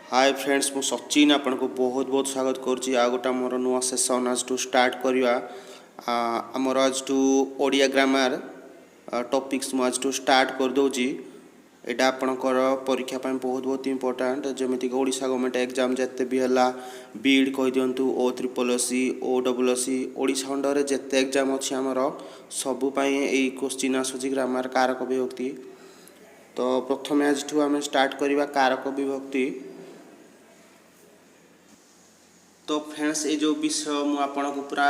Hi friends मु सचिन आपन को बहुत बहुत स्वागत करुच्ची आ गोटा मोर नुआ सेसन आज टू स्टार्ट करवा आमर आज टू ओडिया ग्रामर टॉपिक्स मु आज टू स्टार्ट कर दोची एटा आपनकर परीक्षा पाई बहुत बहुत इंपोर्टेंट जमिति ओडिशा गवर्नमेंट एग्जाम जत्ते भी हला बीड कहि दियंतु O triple C O double C Odisha under जत्ते एग्जाम अछि हमर सबु पाई एई क्वेश्चन आसुची ग्रामर कारक विभक्ति। तो प्रथम आज टू आम स्टार्ट करवा कारक विभक्ति। तो फ्रेंड्स ये जो विषय मुझे आपन को पूरा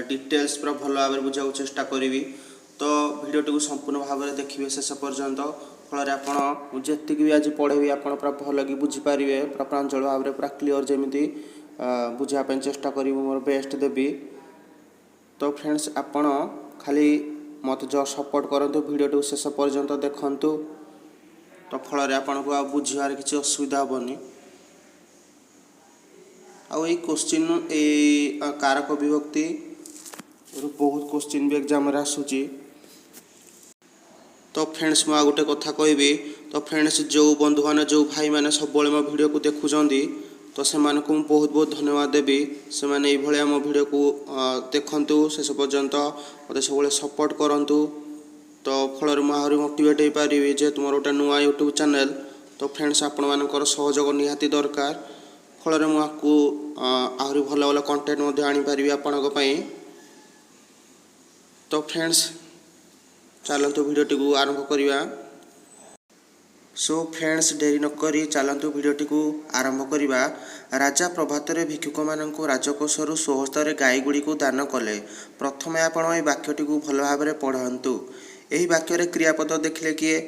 डिटेल्स पूरा भल भाव में बुझा चेष्टा करी। तो भिडियो को संपूर्ण भाव में देखिए शेष पर्यंत फल आपड़ जी भी आज पढ़ेबी आप पूरा भल कि बुझीपारे पूरा प्रांजल भाव में पूरा क्लीयर जमी बुझापी चेष्टा करी मोर बेस्ट देवी। तो फ्रेंड्स आपड़ खाली मत जो सपोर्ट करूँ भिडियो शेष पर्यंत देखु तो फल आपन को बुझार किसी असुविधा हेनी। आउ ये क्वेश्चन ए कारक विभक्ति बहुत क्वेश्चन भी एग्जाम आसूची। तो फ्रेंड्स मुझे गोटे कथा कहबी। तो फ्रेंड्स जो बंधु मैंने जो भाई मैंने सब मो वीडियो को देखुंत तो से बहुत बहुत धन्यवाद देवी। से मैंने ये मो वीडियो को देखु शेष पर्यंत मत सब सपोर्ट करूँ। तो फल मुझे मोटिवेट हो पारि जे तुम गोटे नुआ यूट्यूब चैनल। तो फ्रेंड्स आपण मानकर सहयोग निहाती दरकार फल मुझको आहरी भल भल कंटेंट आनीपारि आपण। तो फ्रेंड्स चलतु भिडियोटी को आरंभ करवा। सो फ्रेंड्स डेरी नक चलतु भिडियोटी को आरंभ करवा। राजा प्रभात भिक्षुक मानक राजकोषर स्वहस्तर गाई गुड़ी को दान कले। प्रथम आपण ये वाक्यटी को भल भाव में पढ़ु। यही वाक्य क्रियापद देखिले किए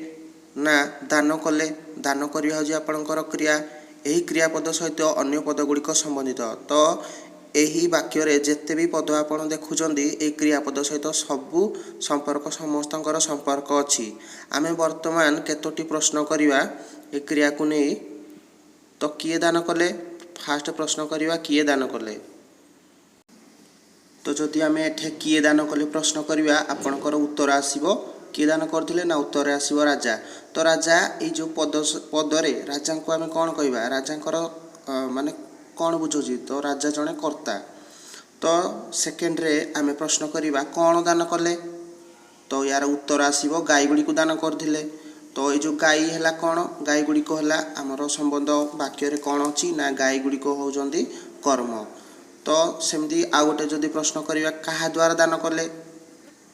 ना दान कले। दान करवा हूँ आपणकर क्रिया। यही क्रियापद सहित अन्य पद गुड़िक संबंधित। तो यही वाक्य जिते भी पद आप देखुं ये क्रियापद सहित सबू संपर्क समस्तଙ୍କର संपर्क अच्छी। आम वर्तमान केतोटी प्रश्न करवा ये क्रिया को नहीं। तो किए दान कले फास्ट प्रश्न करवा किए दान कले। तो जदि आम एठे किए दान कले प्रश्न करवा आपणकर उत्तर आसीबो किए दान करथिले ना उत्तर आसीबो राजा। तो राजा ये जो पदरे राजा को आम कौन कहवा राजा माने कौन बुझुची। तो राजा जड़े कर्ता। तो सेकेंड रे आम प्रश्न करवा कौन दान कले। तो यार उत्तर आसीबो गाई गुड़ी को दान करथिले। तो ये जो गाई है कौन गाई गुड़ी है आमर संबंध वाक्य कौन अच्छी ना गाई गुड़ी होउचंदी कर्म। तो सेमती आउ गोटे जदि प्रश्न करवा क्या द्वारा दान कले।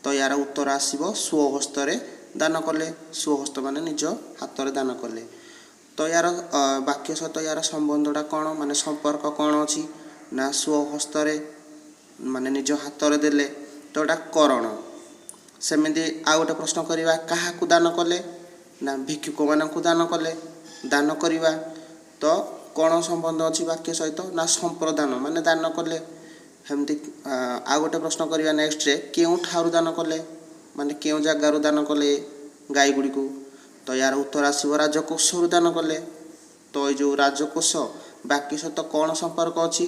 तो यार उत्तर आसीबो स्वहस्तर दान कले। स्वहस्त माने निज हाथ में दान कले। तो यार वाक्य सहित यार संबंधटा कौन माने संपर्क कौन अच्छी ना स्वहस्तर माने निज हाथ में देले। तो यहाँ करण। सेमती आउ गोटे प्रश्न करवा क्या दान कले ना भिक्षुक मानक दान कले। दान करवा तो कौन संबंध अच्छी वाक्य सहित ना संप्रदान माने दान कले। हेमती आउ गोटे प्रश्न करवा नेक्स्ट रे क्यों ठारू दान कले माने क्यों जगार दान कले गाई गुड़ी को। तो यार उत्तर आसव राजकोष दान कले। तो ये जो राजकोष बाकी सहित कौन संपर्क अच्छी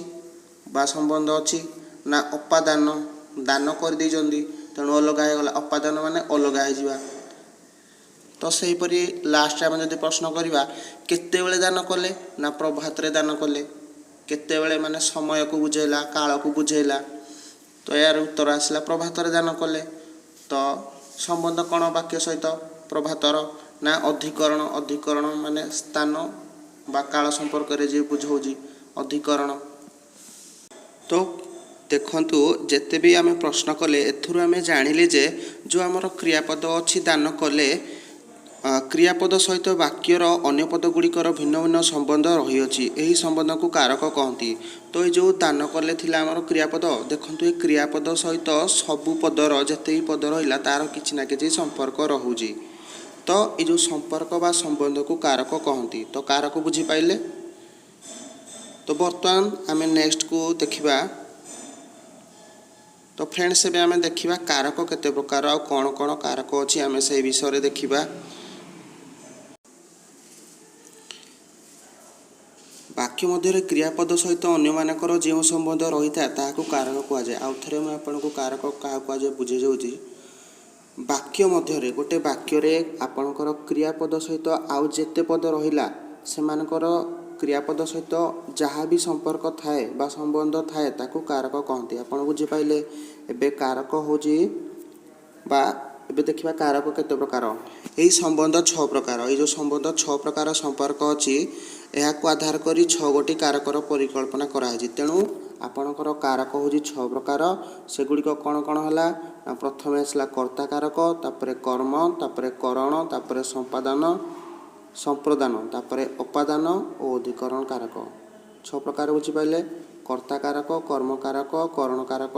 बा संबंध अच्छी ना अपादान दान कर देइजंदी तेणु अलग होगा अपादान माने अलग हो। तो सहीपरी लास्ट आम जब प्रश्न करवा केतेबेले दान कले ना प्रभात दान कले। केतेबेले माने समय को बुझेला काल को बुझेला। तो यार उत्तर आसला प्रभात दान कले। तो संबंध कौन वाक्य सहित प्रभातर ना अधिकरण। अधिकरण माने स्थान बा काल संपर्क रे जे बुझाऊँ अधिकरण। तो देखंतु जेते भी आम प्रश्न कले एथुरु आम जानिले जे जो आमर क्रियापद अच्छी दान कले क्रियापद सहित वाक्यर अन्य पद गुड़िकर भिन्न भिन्न संबंध रही। यही संबंध को कारक कहती। तो ये जो दान कले थिला आमर क्रियापद देखंतु ये क्रियापद सहित सबू पदर जेते भी पद रहा तार किछि ना किछि संपर्क रहुची। तो ये जो संपर्क बा संबंध को कारक कहती। तो कारक बुझी पाइले। तो बर्तमान आम नेक्स्ट को देखिबा। तो फ्रेंड्स एबे आम देखिबा कारक केते प्रकार आ कौन कौन कारक अच्छी आम से विषय देखिबा। वाक्य मध्य क्रियापद सहित अन्य मानकर जो संबंध रही था ताकू कारक कहुए। आउ थे मुझे आपको कारक क्या कहुए बुझे जाऊँगी। वाक्य मध्य गोटे वाक्य आपणकर क्रियापद सहित आउ जेते पद रहा से क्रियापद सहित जहाँ भी संपर्क थाए बा संबंध थाए ताकू कारक कहते। आपण बुझिपाइले। एबे कारक होजी बा एबे देखिबा कारक केते प्रकार। एई संबंध 6 प्रकार। एई जो संबंध 6 प्रकार संपर्क अछि एहाकू आधार करी 6 गोटी कारकर परिकल्पना कराहेछि। तेणु आपणकर कारक होजी 6 प्रकार। सेगुड़िक कौन कौन हला ना प्रथमे आसला कर्ता कारक, तापरे कर्म, तापरे करण, तापरे संपादन संप्रदान, तापरे अपादान और अधिकरण कारक। 6 प्रकार बुझिपाइले। कर्ता कारक, कर्म कारक, करण कारक,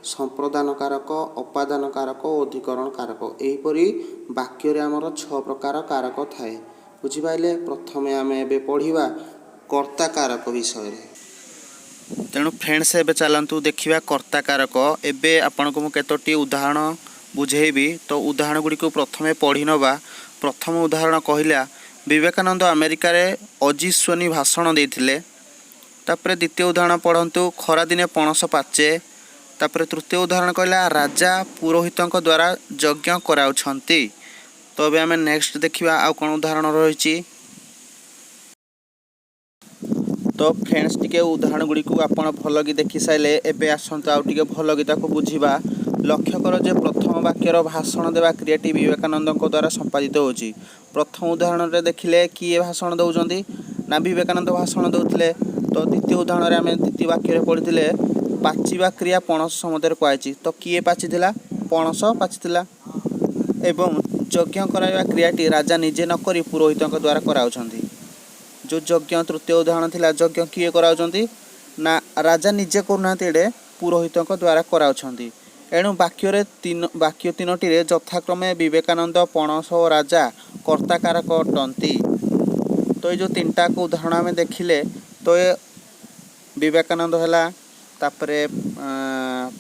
संप्रदान कारक, अपादान कारक और अधिकरण कारक। एहीपरि वाक्य रे हमर 6 प्रकार कारक थाए। बुझिपाइले। प्रथमे आमे एबे पढ़िबा कर्ता कारक विषय रे। तेणु फ्रेंड्स एबे चलतु देखिबा कर्ता कारक। एबे आपनको मु केतोटी उदाहरण बुझेबी। तो उदाहरण गुडी को प्रथमे पढ़ी नबा। प्रथम उदाहरण कहिला विवेकानंद अमेरिका रे अजीस्वनी भाषण देथिले। तापरे द्वितीय उदाहरण पढ़ंतु खरा दिने पणस पाचे। तापरे तृतीय उदाहरण कहला राजा पुरोहितंक द्वारा यज्ञ कराउछंती। तो अबे हमें नेक्स्ट देखिबा आ कोन उदाहरण रहिछि। तो फ्रेंड्स टिके उदाहरण गुडी को आपण भलगी देखि साइले। एबे आसंतु आ टिके भलगी ताको बुझिबा। लक्ष्य कर जे प्रथम वाक्यर भाषण देवा क्रियाटी विवेकानंदଙ୍କ द्वारा संपादित होछि। प्रथम उदाहरण रे देखिले किए भाषण दउजंती ना विवेकानंद भाषण दउथिले। तो द्वितीय उदाहरण रे हमें द्वितीय वाक्य रे पढिथिले पाचिबा क्रिया पणस समुद्र पाइछि। तो किए पाचिथिला पणस पाचिथिला। एवं यज्ञ कराइबा क्रियाटी राजा निजे न करी पुरोहितଙ୍କ द्वारा कराउछंती। जो यज्ञ तृतीय उदाहरण थिला यज्ञ किए कराउछंती ना राजा निजे करूनांती एडे पुरोहितଙ୍କ द्वारा कराउछंती। एणु वाक्य तीनोटी रे यथाक्रमे विवेकानंद पणस और राजा कर्ता कारक अटंती। तो ये जो तीनटा को उदाहरण आम देखिले तो ये विवेकानंद हैला, तापरे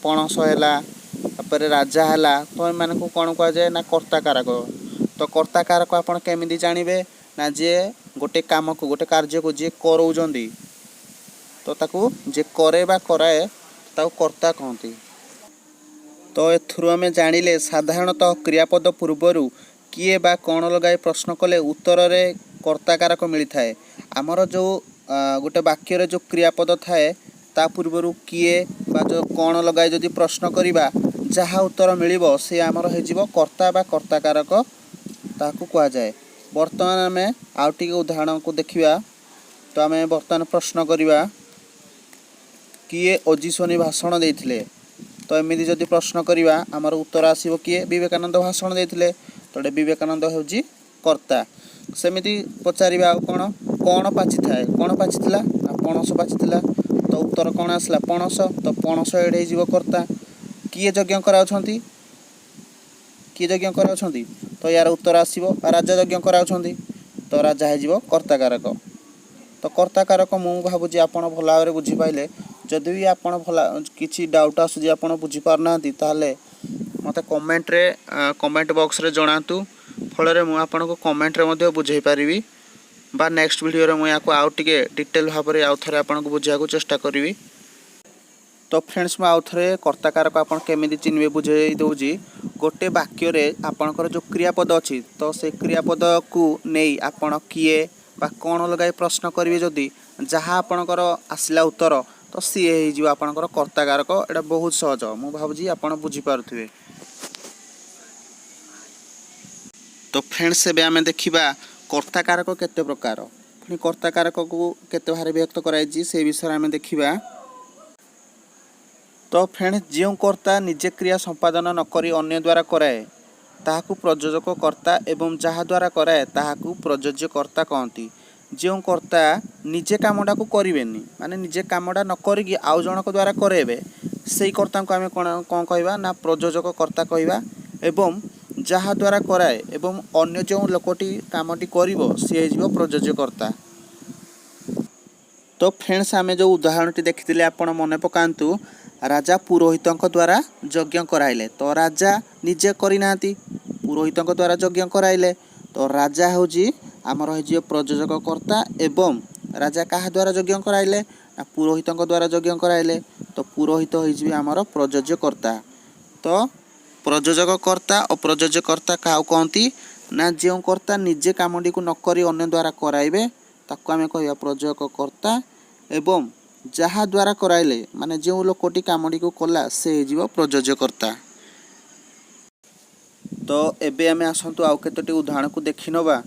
पणस हैला, तापरे राजा हैला। तो एमानकु कोन कह जाय ना कर्ता कारक। तो कर्ता कारक आपण केमिति जानिबे ना जे गोटे काम को गोटे कार्य को जे करौजंदी तो ताकू जे करे बा कराए ताकू कर्ता कहंती। तो एथुरु आमे जानिले साधारणतः क्रियापद पूर्वरु किए बा कौन लगाए प्रश्न कले उत्तर रे कर्ता कारक मिली थाए। आमर जो गोटे वाक्य रे जो क्रियापद थाए ता पूर्वरु किए बा जो कौन लगाए जदि प्रश्न करिबा जहा उत्तर मिलिबो से आमर हे जीवो कर्ता बा कर्ता कारक ताकू कहा जाए। वर्तमान आमे आउटिके उदाहरण को देखिबा। तो आमे वर्तमान प्रश्न करिबा किए अजीस्वनी भाषण देथिले। तो एमिति जदि प्रश्न करिबा आमर उत्तर आसीबो किए विवेकानंद भाषण देथिले। तो विवेकानंद हेउजी कर्ता। सेमिति पचारिबा कोन कोन पाछि थाए कोन पाछिथिला पणस पाछिथिला। तो उत्तर कोन आसला पणस। तो पणस एडे जीव कर्ता। किए यज्ञ कराउछंती किए यज्ञ कराउछंती तो यार उत्तर आसीबो राजा यज्ञ कराउछंती। तो राजा हे जीव कर्ता कारक। तो कर्ता कारक मु भाबुजी आपण भला भाबरे बुझी पाइले। जदि भी आपण भला किछि डाउट आसु जे आपण बुझी पारनांती ताले मते कमेंट बॉक्स रे जणातु। फଳରେ ମୁଁ ଆପଣଙ୍କୁ କମେଣ୍ଟରେ ମଧ୍ୟ ବୁଝେଇ ପାରିବି ବା ନେକ୍ସଟ ଭିଡ଼ିଓରେ ମୁଁ ୟାକୁ ଆଉ ଟିକେ ଡିଟେଲ ଭାବରେ ଆଉ ଥରେ ଆପଣଙ୍କୁ ବୁଝିବାକୁ ଚେଷ୍ଟା କରିବି। तो फ्रेंड्स ମୁଁ ଆଉ ଥରେ कर्ता कारक ଆପଣ କେମିତି ଚିହ୍ନିବେ ବୁଝେଇ ଦଉଛି। गोटे वाक्य आपणकर जो क्रियापद अच्छी तो से क्रियापद को नहीं आपण किए बा कौन लगाई प्रश्न करेंगे जदि जहाँ आपणकर आसला उत्तर तो सी हो आपणकर कर्ता कारक। एटा बहुत सहज मु भाबुजी आपण बुझीपारुथिबे। तो फ्रेंड्स एबे आमे देखिबा कर्ता कारक केते प्रकार पुनी कर्ता कारक को केते भारे व्यक्त कराइछि से विषय आमे देखिबा। तो फ्रेंड्स जो कर्ता निजे क्रिया संपादन न करी अन्य द्वारा कराए ताहाकू प्रयोजक कर्ता एवं जहा द्वारा कराए ताहाकू प्रयोज्य कर्ता कहती। जो कर्ता निजे कामटा को करेनि माने निजे कामटा न करी आउ जनक द्वारा करेबे सेई कर्ता को आमे कोन कहबा ना प्रयोजक कर्ता कहबा। एवं जहा द्वारा कराए एवं अन्य जो लोकटी कामटी करिवो से जीव प्रयोज्य कर्ता। तो फ्रेंड्स आमे जो उदाहरणटी देखिथिले आपण मने पकांतु राजा पुरोहितंक द्वारा यज्ञ कराइले। तो राजा निजे करिनांती पुरोहितंक द्वारा यज्ञ कराइले। तो राजा होजी आमर हे प्रयोजक कर्ता एवं राजा कहा द्वारा यज्ञ कराइले ना पुरोहितंक द्वारा यज्ञ कराइले। तो पुरोहित होइछि आमर प्रयोज्य कर्ता। तो प्रयोजक कर्ता और प्रयोज्य कर्ता काउ कहती ना जो कर्ता निजे कामटी को न करी अन्य द्वारा कराइबे ताको आमे कहया प्रयोजककर्ता एवं जहा द्वारा कराइले माने जो लोकटी कामटी को कला से जीव प्रयोजकर्ता। तो एबे आमे आसंतु आउ केतोटी उदाहरण को देखि नबा।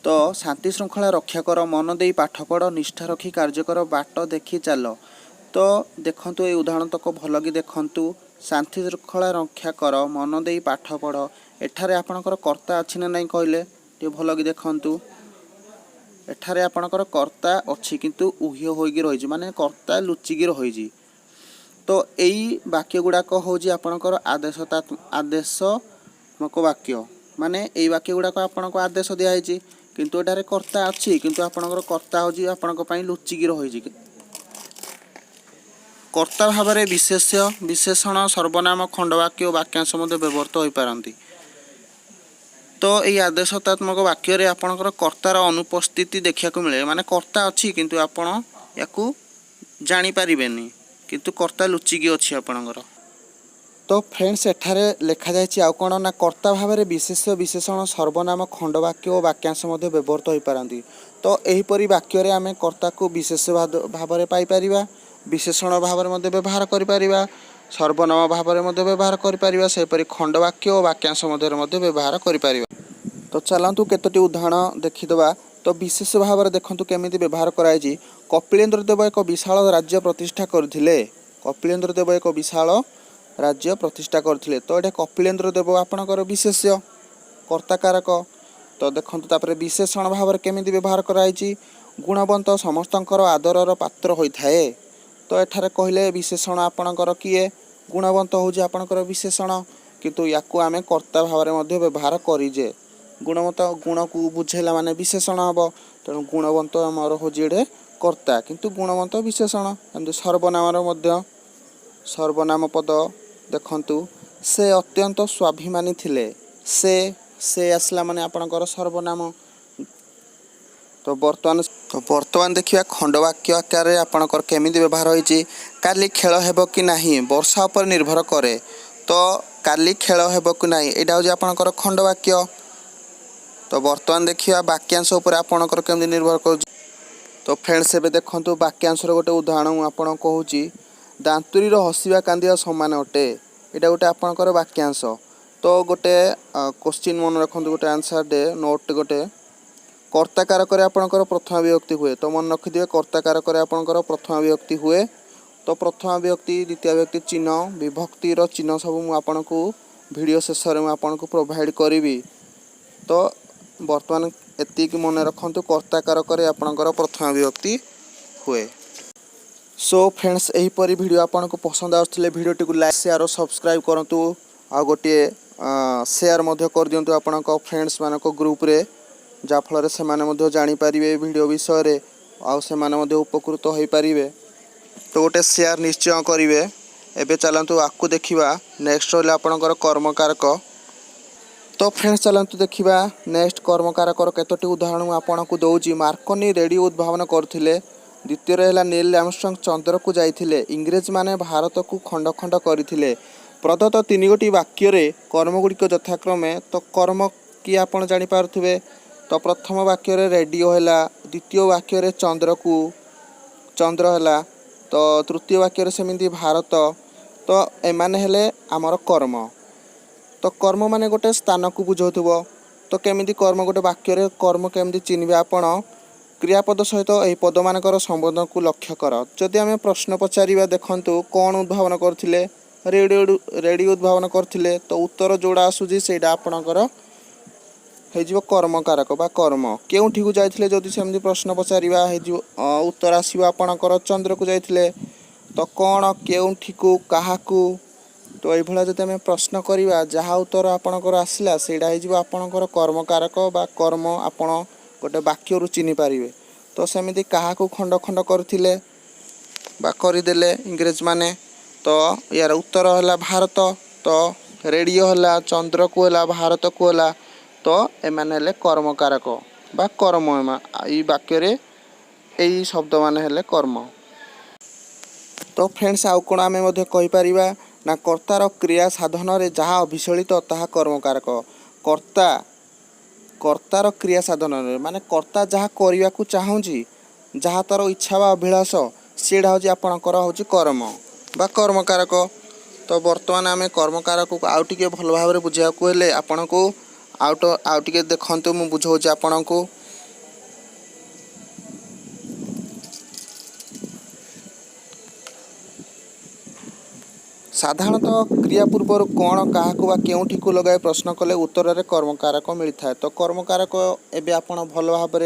तो शांति श्रृंखला रक्षा कर, मन देई पाठ पढ़, निष्ठा रखी कार्य कर, बाट देखी चल। तो देखंतु ए उदाहरण तक भल कि देखंतु शांति श्रृंखला रक्षा कर, मन देई पाठ पढ़, एठारे आपणकर कर्ता अछि ना नहीं कहले टे भल कि देखंतु। एठारे आपणकर कर्ता अछि किंतु उह्य होइगी रहिछि माने कर्ता लुचिगी रहिछि। तो एई वाक्य गुडाक होउछि आपणकर आदेशात्मक वाक्य माने एई वाक्य गुडाक आपणको आदेश दिया हैछि किंतु एटारे कर्ता अछि किंतु आपणकर कर्ता होउछि आपणको पई लुचिगी रहिछि। कर्ता भावरे विशेष्य विशेषण सर्वनाम खंडवाक्य वाक्यांश मध्ये व्यवहृत होई पारंती। तो यही आदेशात्मक वाक्य रे आपणकर कर्तार अनुपस्थिति देखा मिले माने कर्ता अच्छी किंतु आपण याकू जानी पारिबेनी किंतु कर्ता लुचिकी अच्छी आपणकर। तो फ्रेंड्स एठारे लिखा जायछि आउ कोन ना कर्ता भावरे विशेष्य विशेषण सर्वनाम खंडवाक्य और वाक्यांश मध्ये व्यवहृत होई पारंती। तो एही परि वाक्य रे आमे कर्ता को विशेष्य भावरे पाई परिबा, विशेषण भावरे मध्ये व्यवहार करि परिबा, सर्वनाम भावरे मध्ये व्यवहार करि परिबा, से परि खंडवाक्य और वाक्यांश मध्ये व्यवहार करि परिबा। तो चलतु केतोटी उदाहरण देखिदबा। तो विशेष भाव में देखंतु केमिति व्यवहार कराई। कपिलेन्द्र देव एक विशाल राज्य प्रतिष्ठा करथिले। कपिलेन्द्र देव एक विशाल राज्य प्रतिष्ठा करथिले। तो ये कपिलेन्द्र देव आपणकर विशेष्य कर्ताकारक। तो देखंतु तापर विशेषण भाव में केमिति व्यवहार कराई। गुणवंत समस्तंकर आदरर पात्र होइथाए। तो एठारे कहले विशेषण आपणकर किए गुणवंत होउछि आपणकर विशेषण किंतु याकू आमे कर्ता भाव में मध्ये व्यवहार करिजे। गुणवंत गुण को बुझेला माने विशेषण हम तेणु गुणवंत आमर होजे कर्ता किंतु गुणवंत विशेषण। एमती सर्वनाम पद देखंतु से अत्यंत स्वाभिमानी थिले। से आसला माने आपणकर सर्वनाम। तो वर्तमान देखिया खंडवाक्य आकार आपणकर केमिति व्यवहार होइछि। काली खेल हेबो कि नाही वर्षा पर निर्भर करे। तो काली खेल हेबो कि नाही एटा होजे आपणकर खंडवाक्य। तो वर्तमान देखिया वाक्यांश उपर आपणकर केमिति निर्भर कर। तो फ्रेंड्स एबे देखंतु वाक्यांश गोटे उदाहरण आपण कहूची दांतुरी हसिया कांदिया समान अटे। एटा गोटे आपणकर वाक्यांश। तो गोटे क्वेश्चन मन रखंतु गोटे आंसर दे नोट गोटे कर्ताकारक आपणकर प्रथम विभक्ति हुए। तो मन रखिदिए कर्ताकारक आपणकर प्रथम विभक्ति हुए। तो प्रथम विभक्ति द्वितीय विभक्ति चिन्ह विभक्तिर चिन्ह सब मु आपणको वीडियो शेष रे मु आपणको प्रोवाइड करिवि। तो वर्तमान एतिक मन रखंतु कर्ताकारक आपणकर प्रथम विभक्ति हुए। सो फ्रेंड्स एही परी वीडियो आपनको पसंद आउथले वीडियो को लाइक शेयर और सब्सक्राइब करंतु। आ गोटे शेयर मध्य कर दियंतु आपनको फ्रेंड्स मानको ग्रुप रे जा फल से माने मध्य जानि परिबे वीडियो विषय रे आ से माने मध्य उपकृत होई परिबे। तो गोटे शेयर निश्चय करिवे। एबे चलंतु आकु देखिबा नेक्स्ट होले आपनकर कर्मकारक। तो फ्रेंड्स चलंतु देखिबा नेक्स्ट कर्मकारकर केतोटी उदाहरण आपनको दउची। मार्कनी रेडियो उद्भावन करथिले। द्वितीय रहेला नील आर्मस्ट्रंग चंद्र को जाइथिले। इंग्रेज माने भारत को खंड खंड करथिले। प्रदत्त तीन गोटी वाक्य रे कर्म गुड़िक यथाक्रमे। तो कर्म कि आपण जानि पारथुबे। तो प्रथम वाक्य रे रेडियो हैला, द्वितीय वाक्य रे चंद्र हैला, तो तृतीय वाक्य रे सेमिति भारत। तो एमाने हेले हमर कर्म। तो कर्म माने गोटे स्थान को बुझौथुबो। तो केमिति कर्म गोटे वाक्य रे कर्म केमिति चिन्हबे आपण क्रियापद सहित एही पद मानकर संबंध को लक्ष्य कर। जदि आमे प्रश्न पचारिबा देखंतु कोन उद्भावन करथिले रेडियो उद्भावन करथिले। तो उत्तर जोड़ा आसुजी सेटा आपणकर हेजिवो कर्मकारक बा कर्म। केउठी को जाइथिले जदि सेमि प्रश्न पचारिबा हेजिवो उत्तर आसीबा आपणकर चंद्र को जाइथिले। तो कोन केउठी को काहाकू। तो एही भला जदि आमे प्रश्न करिबा जहा उत्तर आपणकर आसिला सेटा हेजिवो आपणकर कर्मकारक बा कर्म। आपण गोटे वाक्य रु चिन्हि पारिबे। तो सेमिति काहाकू खंड खंड करथिले बा करिदेले इंग्रेज माने। तो यार उत्तर होला भारत। तो रेडियो होला चंद्र को होला भारत को होला। तो एमाने हेले कर्मकारक बा कर्म। ई वाक्य रे एई शब्द माने हेले कर्म। तो फ्रेंड्स आउ कोन आमे मध्ये कहि परिबा ना कर्तार क्रिया साधन रे जहा अभिसलित ताहा कर्मकारक। कर्ता कर्तार क्रिया साधन माने कर्ता जहाँ करने को चाहूँगी जहाँ तार इच्छा बा अभिलाष सीटा हूँ आपणकर हूँ कर्म बा कर्मकारक। तो बर्तमान आम कर्मकारक को आउ टे भल भाव बुझा आपण को आउ टे देखु मु बुझाऊँ आपण को। साधारणतः क्रिया पूर्वर कौन क्या केउठी को लगाए प्रश्न कले उत्तर में कर्मकारक मिलता है। तो कर्मकारक एवं आपण भल भाव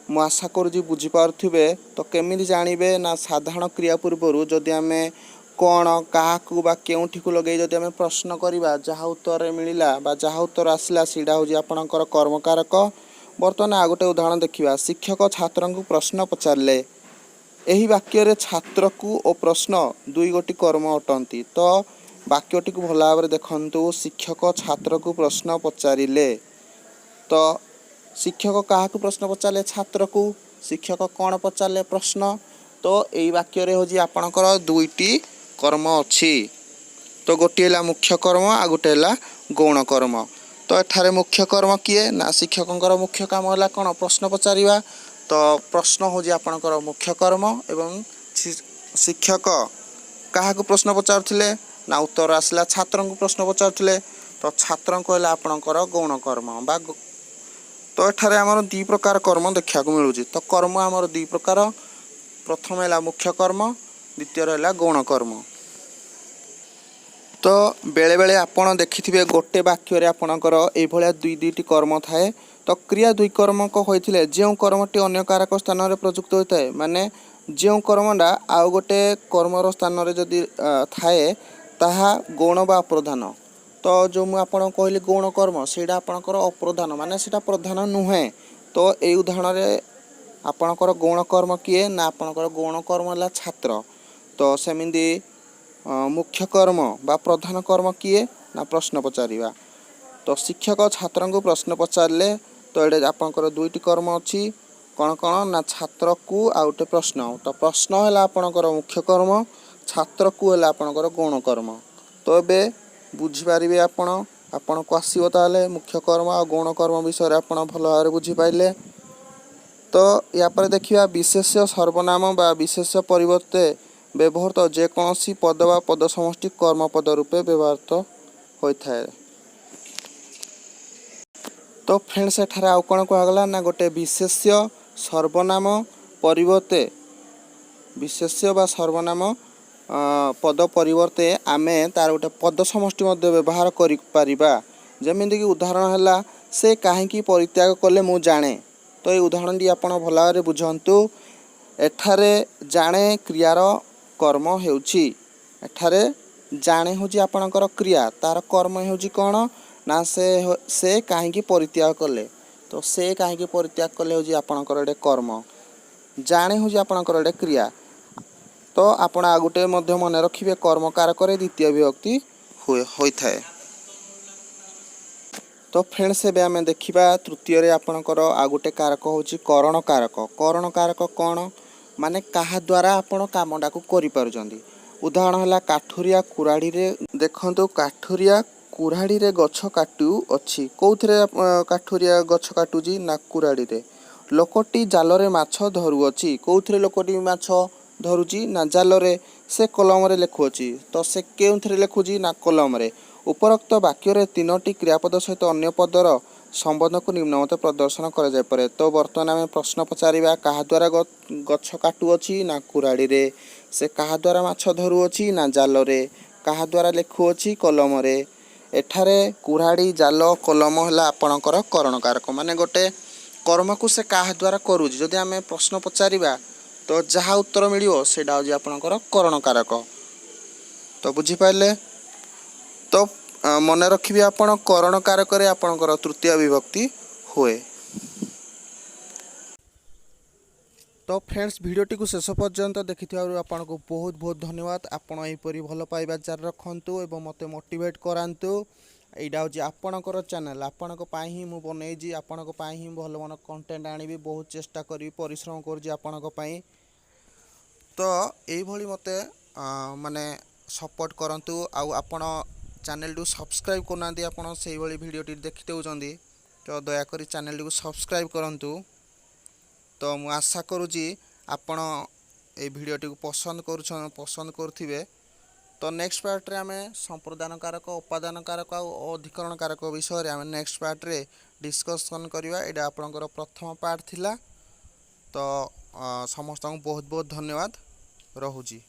मु आशा करुँच बुझीपारे। तो केमी जानवे ना साधारण क्रिया पूर्वर जदि आम कौन क्या केउठी को लगे जदि आम प्रश्न करवा जहाँ उत्तर मिलला बा जहाँ उत्तर आसला सीटा हूँ आपणकर कर्मकारक। बर्तमान आ गोटे उदाहरण देखा शिक्षक छात्र को प्रश्न पचारे यही वाक्य छात्र को और प्रश्न दुई गोटी कर्म अटंती। तो वाक्यटी को भल भाव देखु शिक्षक छात्र को प्रश्न पचारे तो शिक्षक क्या प्रश्न पचारे छात्र को शिक्षक कौन पचारे प्रश्न। तो यही वाक्य हूँ आपणकर दुईटी कर्म अच्छी। तो गोटे है मुख्य कर्म आ गोटे है गौण कर्म। तो एठारे मुख्य कर्म किए ना शिक्षक मुख्य काम है कौन प्रश्न पचारिबा। तो प्रश्न हूँ आपणकर मुख्य कर्म एवं शिक्षक क्या प्रश्न पचारुले ना उत्तर आसला छात्र को प्रश्न पचारुले। तो छात्र को है आपणकर गौण कर्म बा तो एठारे आमर दी प्रकार कर्म देखा मिलूँ। तो कर्म आमर दी प्रकार प्रथम है मुख्य कर्म द्वितीय है गौण कर्म। तो बेले बेले आपण देखिथिबे गोटे वाक्य आपणकर एभलिया दुई दुईटी कर्म थाए। तो क्रिया दुई कर्मक होइथिले जो कर्मटी अन्य कारक स्थान में प्रयुक्त होता है माने जो कर्मटा आउ गोटे कर्मर स्थान में जदि थाए ताहा गौण बा अप्रधान। तो जो मुझे आपको कहली गौण कर्म सेटा आपणकर अप्रधान माने सेटा प्रधान नुहे। तो यही उदाहरण रे आपणकर गौण कर्म किए ना आपणकर गौण कर्म है छात्र। तो सेमिंदी मुख्य कर्म बा प्रधान कर्म किए ना प्रश्न पचारिबा। तो शिक्षक छात्र को प्रश्न पचारे तो ये आपणकर दुईटी कर्म अच्छी कौन कौन ना छात्र को आउटे प्रश्न। तो प्रश्न है आपणकर मुख्य कर्म छात्र को है आपणकर गौण कर्म। तो ये बुझीपारे आपण को आसो ताले मुख्य कर्म आ गौण कर्म विषय आप भल भाव बुझीपारे। तो या पर देखिए विशेष्य सर्वनाम बा विशेष्य परिवर्ते व्यवहृत जेकोसी पद बा पद समष्टि कर्मपद रूपे व्यवहृत होता है। तो फ्रेंड्स एठारे आउ कौन कहगला ना गोटे विशेष्य सर्वनाम परिवर्ते विशेष्य बा सर्वनाम पद परिवर्ते आमे तार गोटे पद समष्टि मध्य व्यवहार करि परिबा। जेमिति कि उदाहरण है से कहीं परित्याग कले मु जाने। तो ये उदाहरण टी आपण भल भाव बुझंतु। एठारे जाने क्रियार कर्म हेउछि एठारे जाने हूँ आपणकर क्रिया तार कर्म हेउछि कौन ना से कहीं परित्याग कले। तो से कहीं परित्याग कले हूँ आपणकर एटे कर्म जाने हूँ आपणकर एटे क्रिया। तो आपण आ गोटे मध्य मन रखिए कर्म कारक द्वितीय विभक्ति होता है। तो फ्रेंड्स एवं आम देखा तृतीय आपणकर आ गोटे कारक हूँ करण कारक। करण कारक कौन माने कहा द्वारा आपण कामटा को करि पारुचंदी। उदाहरण है काठुरिया कुराड़ी रे देखंतु काठुरिया कुराड़ी रे गछ काटू अच्छी कौथिरे काठुरिया गछ काटुजी ना कुराड़ी रे। लोकटी जाल रे माछ धरुअछि कौथिरे लोकटी माछ धरुची ना जाल रे। से कलम रे लेखुअछि तो से केउथिरे लेखुजी ना कलम रे। उपरोक्त वाक्य रे तीनोटी क्रियापद सहित अन्य पदर संबंध को निम्नमते प्रदर्शन करा जाय पारे। तो बर्तमान आम प्रश्न पचारिबा कहा द्वारा गछ काटुअछि ना कुराड़ी रे से कहा द्वारा माछ धरुअछि ना जाल रे कहा द्वारा लेखुअछि कलम रे। एठारे कुराड़ी जाल कलम है आपणकर करण कारक माने गोटे कर्म को से कहा द्वारा करूछि। जदि आम प्रश्न पचारिबा तो जहाँ उत्तर मिलियो सेटा हूँ आपणकर करण कारक। तो बुझीपारे। तो मन रखिए आपण करण कारक आपणकर तृतीय विभक्ति हुए। तो फ्रेंड्स वीडियोटी को शेष पर्यंत देखि आपन को बहुत बहुत धन्यवाद। आपण एपरी भल पाइबा जारी रखंतु एवं मते मोटिवेट करांतु। एटा हूँ आपणकर चैनल आपण ही मुझे बनई आपण ही भल भल कंटेंट आनी बहुत चेष्टा करी परिश्रम कर। तो यही मते माने सपोर्ट करंतु। आउ आपण चैनल टू सब्सक्राइब करना आपण से भिडियोटी देखते होउचंदी। तो दयाकरी चैनल को सब्सक्राइब करंतु। तो मु आशा करुँची आपण ए भिडियोटी को पसंद करुथिबे। तो नेक्स्ट पार्ट रे आमे संप्रदान कारक उपादान कारक और अधिकरण कारक विषय आमे नेक्स्ट पार्ट रे डिस्कशन करवा। एटा आपनकर प्रथम पार्ट थिला। तो समस्त को बहुत बहुत धन्यवाद रहुची।